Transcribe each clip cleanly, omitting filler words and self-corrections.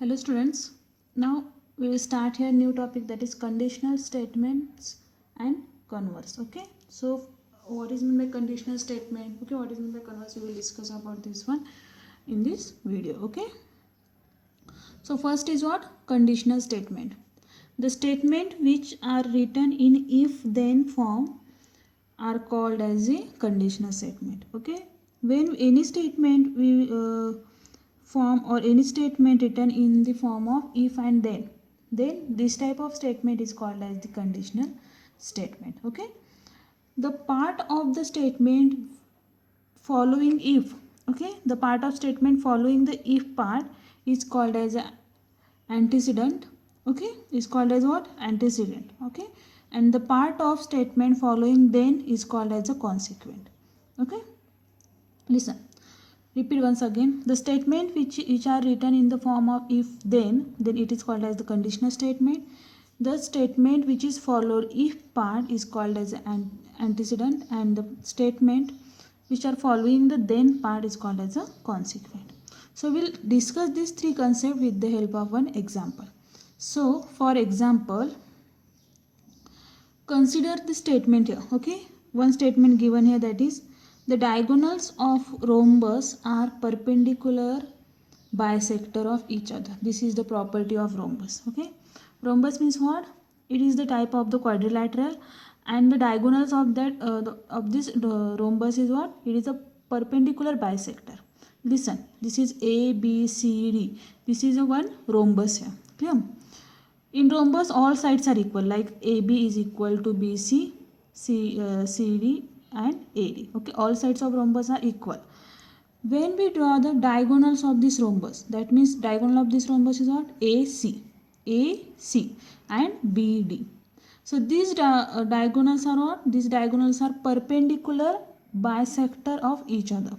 Hello students, now we will start here new topic, that is conditional statements and converse. Okay, so what is meant by conditional statement, okay, what is meant by converse, we will discuss about this one in this video. Okay, so first is what? Conditional statement. The statement which are written in if then form are called as a conditional statement. Okay, when any statement we form or any statement written in the form of if and then this type of statement is called as the conditional statement. Okay, the part of the statement following if, okay, the part of statement following the if part is called as a antecedent. Okay, is called as what? Antecedent. Okay, and the part of statement following then is called as a consequent. Okay, listen, repeat once again. The statement which are written in the form of if then it is called as the conditional statement. The statement which is followed if part is called as an antecedent, and the statement which are following the then part is called as a consequent. So we'll discuss these three concepts with the help of one example. So for example, consider the statement here. Okay, one statement given here, that is the diagonals of rhombus are perpendicular bisector of each other. This is the property of rhombus. Okay, rhombus means what? It is the type of the quadrilateral, and the diagonals of that of this rhombus is what? It is a perpendicular bisector. Listen, this is A B C D. This is a one rhombus here. Clear? In rhombus, all sides are equal, like AB is equal to BC, CD and AD. Okay, all sides of rhombus are equal. When we draw the diagonals of this rhombus, that means diagonal of this rhombus is what? AC, AC and BD. So these diagonals are what? These diagonals are perpendicular bisector of each other.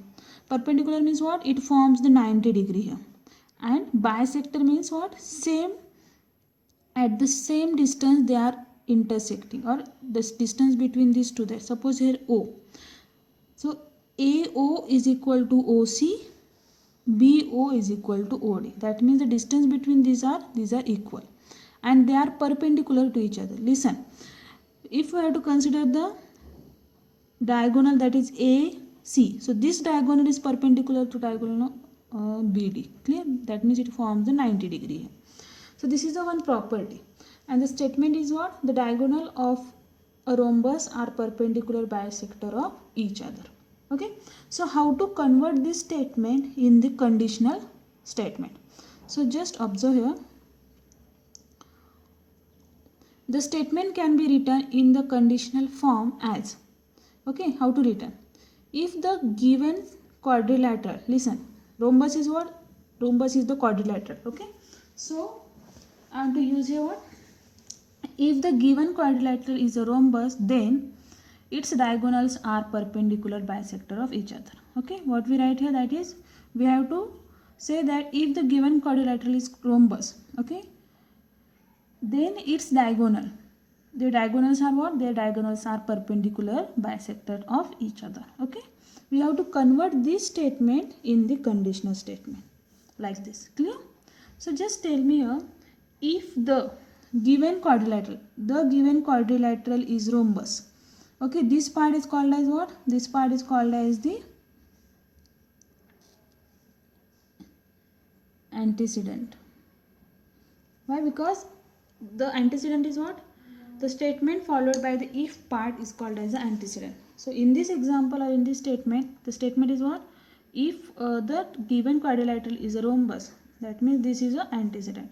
Perpendicular means what? It forms the 90 degree here. And bisector means what? Same, at the same distance they are intersecting, or the distance between these two. That suppose here O, so AO is equal to OC, BO is equal to OD. That means the distance between these are equal and they are perpendicular to each other. Listen, if we have to consider the diagonal, that is AC, so this diagonal is perpendicular to diagonal BD. Clear? That means it forms the 90 degree. So this is the one property, and the statement is what? The diagonal of a rhombus are perpendicular bisector of each other. Okay, so how to convert this statement in the conditional statement? So just observe here. The statement can be written in the conditional form as, okay, how to written? If the given quadrilateral, listen, rhombus is what? Rhombus is the quadrilateral. Okay, so I want to use here what? If the given quadrilateral is a rhombus, then its diagonals are perpendicular bisector of each other. Okay, what we write here, that is, we have to say that if the given quadrilateral is rhombus, okay, then its diagonal, their diagonals are what? Their diagonals are perpendicular bisector of each other. Okay, we have to convert this statement in the conditional statement like this. Clear? So just tell me here, if the given quadrilateral is rhombus, okay, this part is called as what? This part is called as the antecedent. Why? Because the antecedent is what? The statement followed by the if part is called as the antecedent. So in this example or in this statement, the statement is what? If the given quadrilateral is a rhombus, that means this is an antecedent,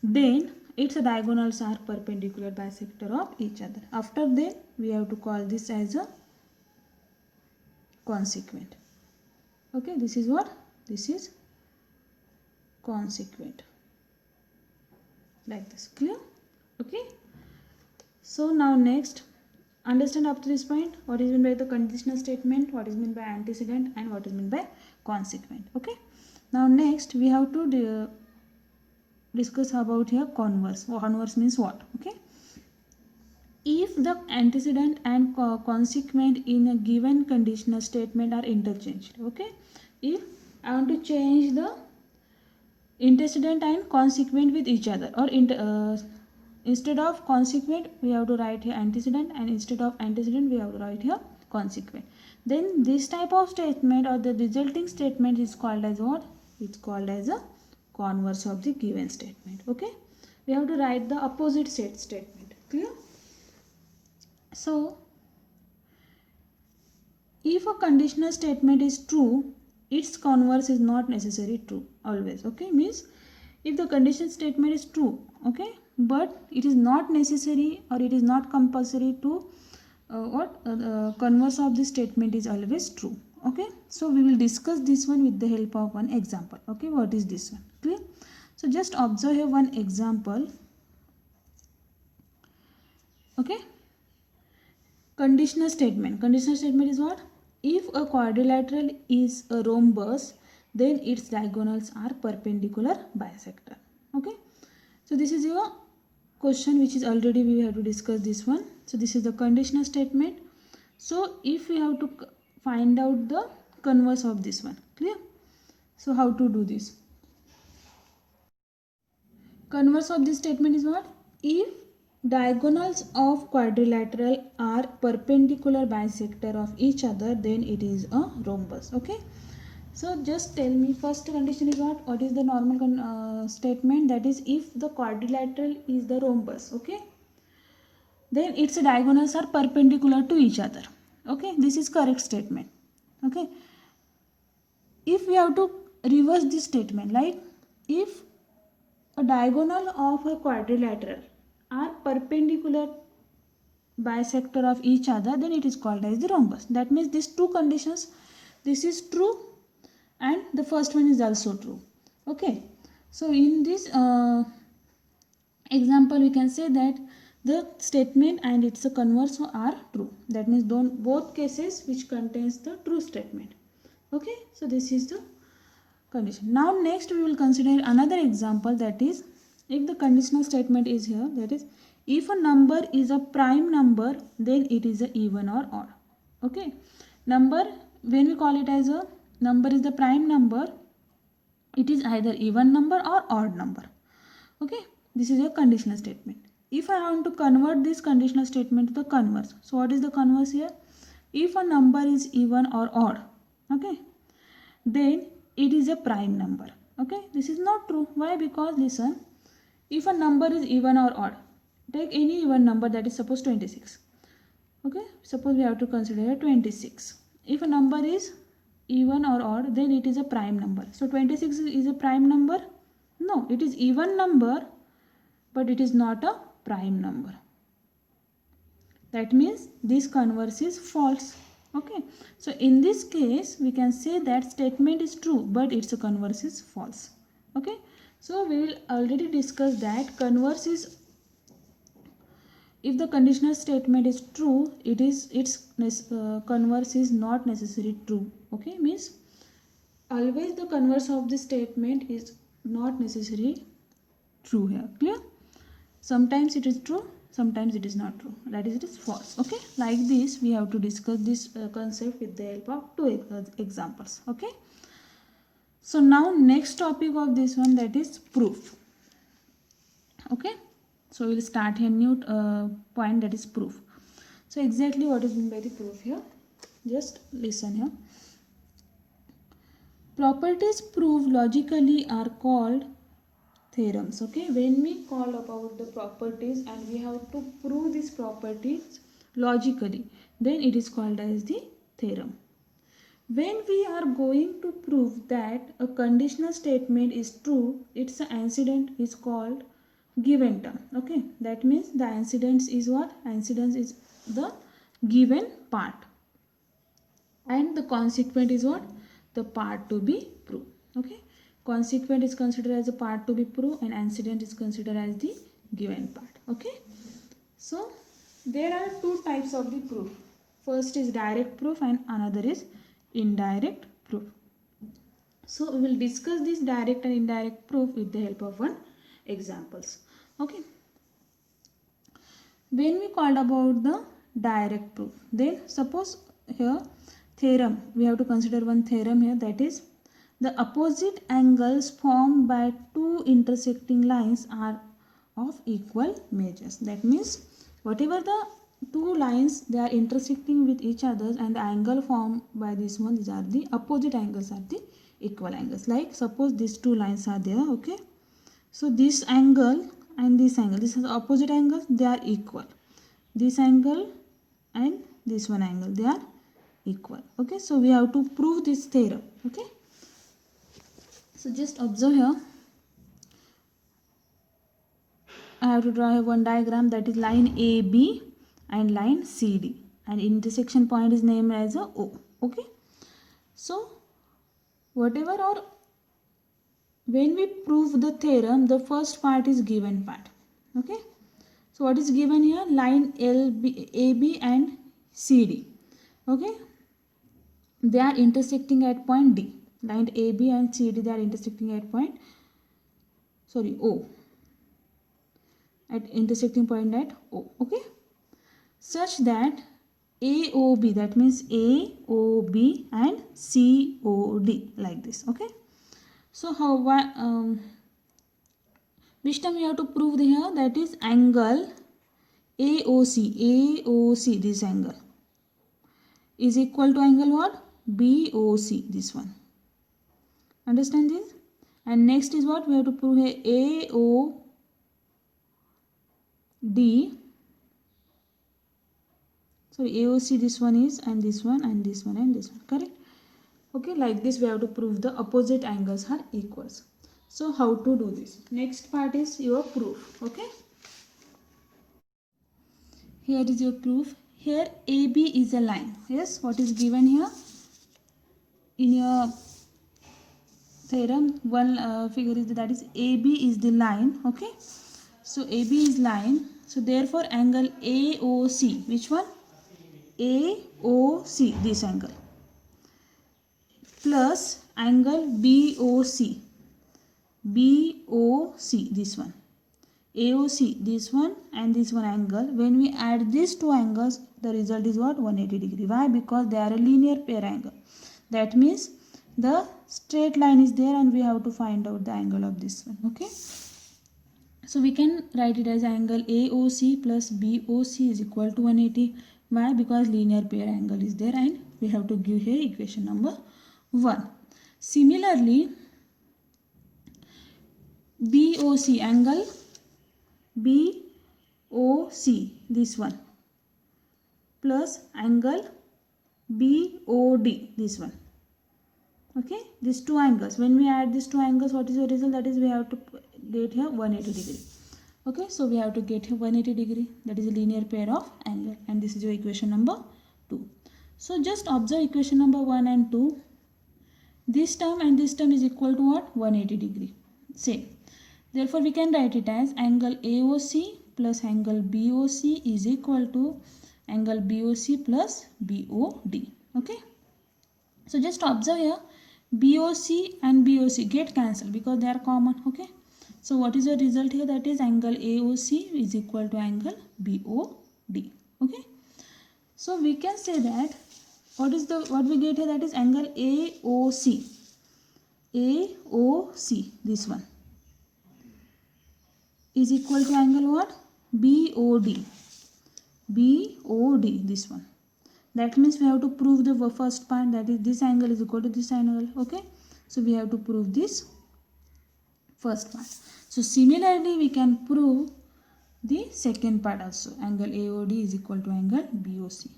then its diagonals are perpendicular bisector of each other. After that, we have to call this as a consequent. Okay, this is what? This is consequent. Like this. Clear? Okay. So now next, understand up to this point what is meant by the conditional statement, what is meant by antecedent, and what is meant by consequent. Okay. Now next we have to discuss about here converse. Converse means what? Okay, if the antecedent and consequent in a given conditional statement are interchanged. Okay, if I want to change the antecedent and consequent with each other, or instead of consequent we have to write here antecedent, and instead of antecedent we have to write here consequent. Then this type of statement or the resulting statement is called as what? It's called as a converse of the given statement. Okay, we have to write the opposite statement. Clear? So if a conditional statement is true, its converse is not necessarily true always. Okay, means if the conditional statement is true, okay, but it is not necessary or it is not compulsory to converse of this statement is always true. Okay, so we will discuss this one with the help of one example. Okay, what is this one? Clear? So just observe here one example. Okay, conditional statement. Conditional statement is what? If a quadrilateral is a rhombus, then its diagonals are perpendicular bisector. Okay, so this is your question which is already we have to discuss this one. So this is the conditional statement. So if we have to find out the converse of this one. Clear? So how to do this? Converse of this statement is what? If diagonals of quadrilateral are perpendicular bisector of each other, then it is a rhombus. Okay, so just tell me, first condition is what is the normal statement? That is, if the quadrilateral is the rhombus, okay, then its diagonals are perpendicular to each other. Okay, this is correct statement. Okay, if we have to reverse this statement, like if a diagonal of a quadrilateral are perpendicular bisector of each other, then it is called as the rhombus. That means these two conditions, this is true and the first one is also true. Okay, so in this example we can say that the statement and its converse are true. That means both cases which contains the true statement. Okay, so this is the condition. Now next we will consider another example, that is if the conditional statement is here, that is if a number is a prime number, then it is a even or odd. Okay, number, when we call it as a number is the prime number, it is either even number or odd number. Okay, this is a conditional statement. If I want to convert this conditional statement to the converse, so what is the converse here? If a number is even or odd, okay, then it is a prime number. Okay, this is not true. Why? Because listen, if a number is even or odd, take any even number, that is suppose 26. Okay, suppose we have to consider 26. If a number is even or odd, then it is a prime number. So 26 is a prime number? No, it is even number, but it is not a prime number. That means this converse is false. Okay, so in this case we can say that statement is true but its converse is false. Okay, so we will already discuss that converse is, if the conditional statement is true, its converse is not necessarily true. Okay, means always the converse of the statement is not necessarily true here. Clear? Sometimes it is true, sometimes it is not true, that is it is false. Okay, like this we have to discuss this concept with the help of two examples. Okay, so now next topic of this one, that is proof. Okay, so we will start a new point, that is proof. So exactly what is meant by the proof here, just listen here. Properties proved logically are called theorems. Okay, when we call about the properties and we have to prove these properties logically, then it is called as the theorem. When we are going to prove that a conditional statement is true, its antecedent is called given term. Okay, that means the antecedent is what? Antecedent is the given part, and the consequent is what? The part to be proved. Okay, consequent is considered as a part to be proved and antecedent is considered as the given part. Okay, so there are two types of the proof. First is direct proof and another is indirect proof. So we will discuss this direct and indirect proof with the help of one examples. Okay, when we called about the direct proof, then suppose here theorem, we have to consider one theorem here, that is the opposite angles formed by two intersecting lines are of equal measures. That means whatever the two lines, they are intersecting with each other, and the angle formed by this one, these are the opposite angles, are the equal angles. Like suppose these two lines are there, okay, so this angle and this angle, this is the opposite angles, they are equal. This angle and this one angle, they are equal. Okay, so we have to prove this theorem. Okay, so just observe here. I have to draw one diagram, that is line AB and line CD, and intersection point is named as a O. Okay, so whatever, or when we prove the theorem, the first part is given part. Okay, so what is given here? Line AB and CD. Okay, they are intersecting at point D. Line AB and CD, they are intersecting at point, sorry, O, at intersecting point at O. Okay, such that AOB, that means AOB and COD, like this. Okay, so how which term you have to prove here? That is angle AOC, this angle is equal to angle what? BOC, this one. Understand this? And next is what we have to prove here? AOD, sorry, AOC, this one is, and this one, and this one, and this one. Correct? Okay, like this we have to prove the opposite angles are equals. So how to do this? Next part is your proof. Okay, here is your proof. Here AB is a line. Yes, what is given here in your theorem, one figure is that is AB is the line. Okay, so AB is line, so therefore angle AOC, which one? AOC, this angle, plus angle BOC, this one, AOC, this one, and this one angle. When we add these two angles, the result is what? 180 degree. Why? Because they are a linear pair angle. That means the straight line is there and we have to find out the angle of this one. Okay, so we can write it as angle AOC plus BOC is equal to 180. Why? Because linear pair angle is there and we have to give here equation number 1. Similarly, BOC, angle BOC, this one, plus angle BOD, this one. Okay, these two angles, when we add these two angles, what is the result? That is we have to get here 180 degree. Okay, so we have to get here 180 degree, that is a linear pair of angle, and this is your equation number 2. So just observe equation number 1 and 2. This term and this term is equal to what? 180 degree. Same. Therefore we can write it as angle AOC plus angle BOC is equal to angle BOC plus BOD. Okay, so just observe here, BOC and BOC get cancelled because they are common. Okay, so what is the result here? That is angle AOC is equal to angle BOD. Okay, so we can say that what we get here? That is angle AOC, this one, is equal to angle what? BOD, this one. That means we have to prove the first part, that is this angle is equal to this angle. Okay, so we have to prove this first part. So similarly we can prove the second part also, angle AOD is equal to angle BOC,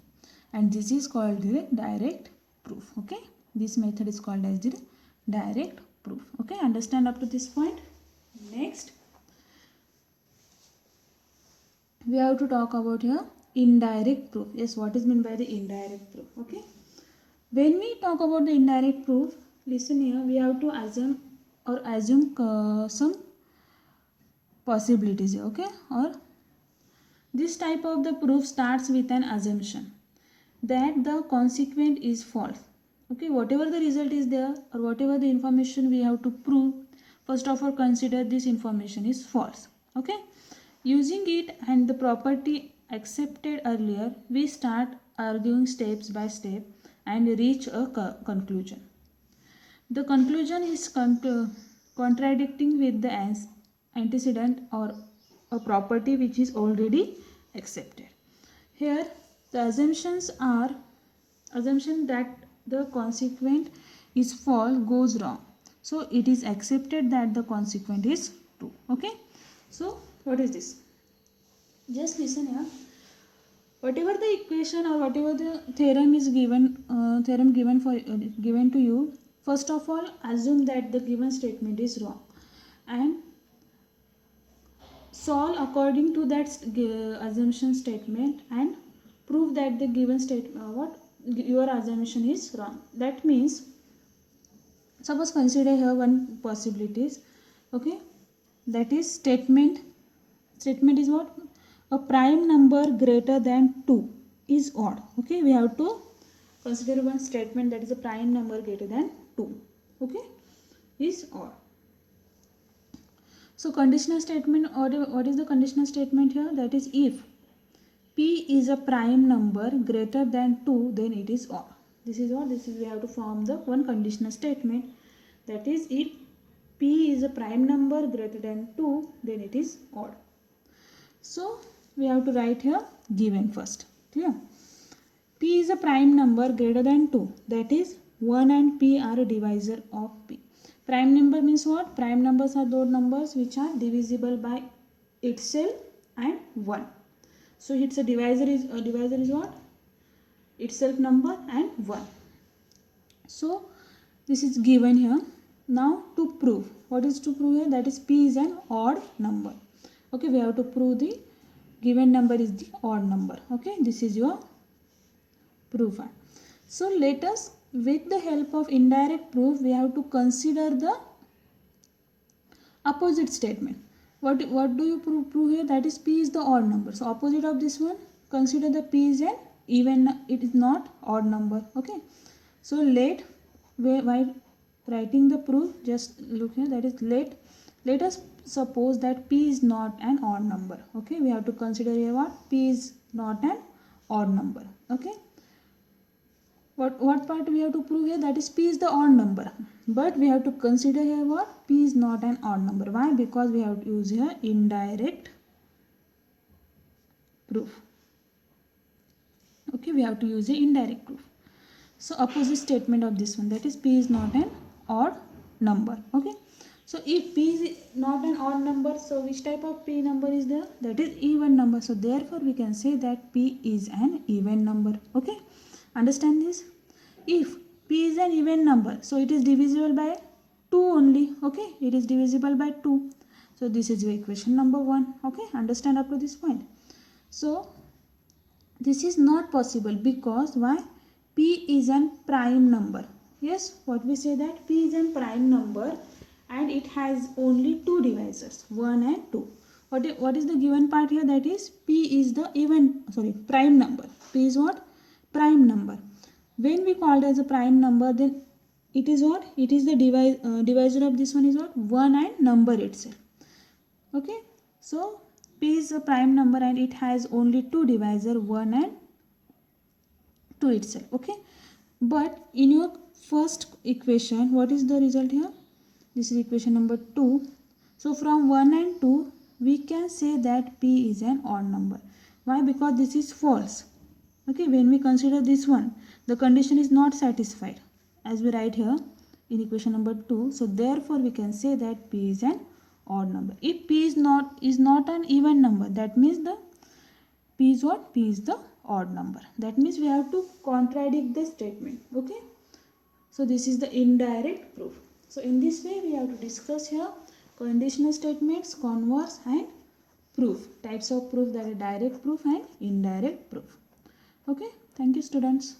and this is called the direct proof. Okay, this method is called as the direct proof. Okay, understand up to this point? Next we have to talk about here indirect proof. Yes, what is meant by the indirect proof? Okay, when we talk about the indirect proof, listen here, we have to assume some possibilities here. Okay, or this type of the proof starts with an assumption that the consequent is false. Okay, whatever the result is there or whatever the information we have to prove, first of all consider this information is false. Okay, using it and the property accepted earlier, we start arguing steps by step and reach a conclusion. the conclusion is contradicting with the antecedent or a property which is already accepted. Here the assumptions are assumption that the consequent is false goes wrong. So it is accepted that the consequent is true. Okay. So what is this? Just listen here. Whatever the equation or whatever the theorem is given, given to you, first of all assume that the given statement is wrong and solve according to that assumption statement and prove that the given statement your assumption is wrong. That means, suppose consider here one possibilities. Okay, that is statement is what? A prime number greater than 2 is odd. Okay, we have to consider one statement that is a prime number greater than 2. Okay, is odd. So conditional statement, or what is the conditional statement here? That is, if p is a prime number greater than 2, then it is odd. This is what? This is, we have to form the one conditional statement. That is, if p is a prime number greater than 2, then it is odd. So we have to write here given first. Clear? P is a prime number greater than 2. That is, 1 and p are a divisor of p. Prime number means what? Prime numbers are those numbers which are divisible by itself and 1. So it's a divisor is what? Itself number and 1. So this is given here. Now to prove. What is to prove here? That is, p is an odd number. Okay, we have to prove the given number is the odd number. Okay, this is your proof. So let us, with the help of indirect proof, we have to consider the opposite statement. What do you prove here? That is, p is the odd number. So opposite of this one, consider the p is an even, it is not odd number. Okay, so while writing the proof, just look here. That is, let us suppose that p is not an odd number. Okay, we have to consider here what? P is not an odd number. Okay, what part we have to prove here? That is, p is the odd number, but we have to consider here what? P is not an odd number. Why? Because we have to use here indirect proof. Okay, we have to use a indirect proof. So opposite statement of this one, that is, p is not an odd number. Okay, so if p is not an odd number, so which type of p number is there? That is even number. So therefore we can say that p is an even number. Okay, understand this? If p is an even number, so it is divisible by 2 only. Okay, it is divisible by 2. So this is your equation number 1. Okay, understand up to this point? So this is not possible because why? P is an prime number. Yes, what we say, that p is an prime number and it has only 2 divisors, 1 and 2. What is the given part here? That is, p is the prime number. P is what? Prime number. When we call it as a prime number, then it is what? It is the divisor of this one is what? 1 and number itself. Okay, so p is a prime number and it has only 2 divisor, 1 and 2 itself. Okay, but in your first equation, what is the result here? This is equation number 2. So from 1 and 2, we can say that p is an odd number. Why? Because this is false. Okay, when we consider this one, the condition is not satisfied, as we write here in equation number 2. So therefore we can say that p is an odd number. If p is not an even number, that means the p is what? P is the odd number. That means we have to contradict the statement. Okay, so this is the indirect proof. So in this way we have to discuss here conditional statements, converse and proof. Types of proof, that is direct proof and indirect proof. Okay, thank you students.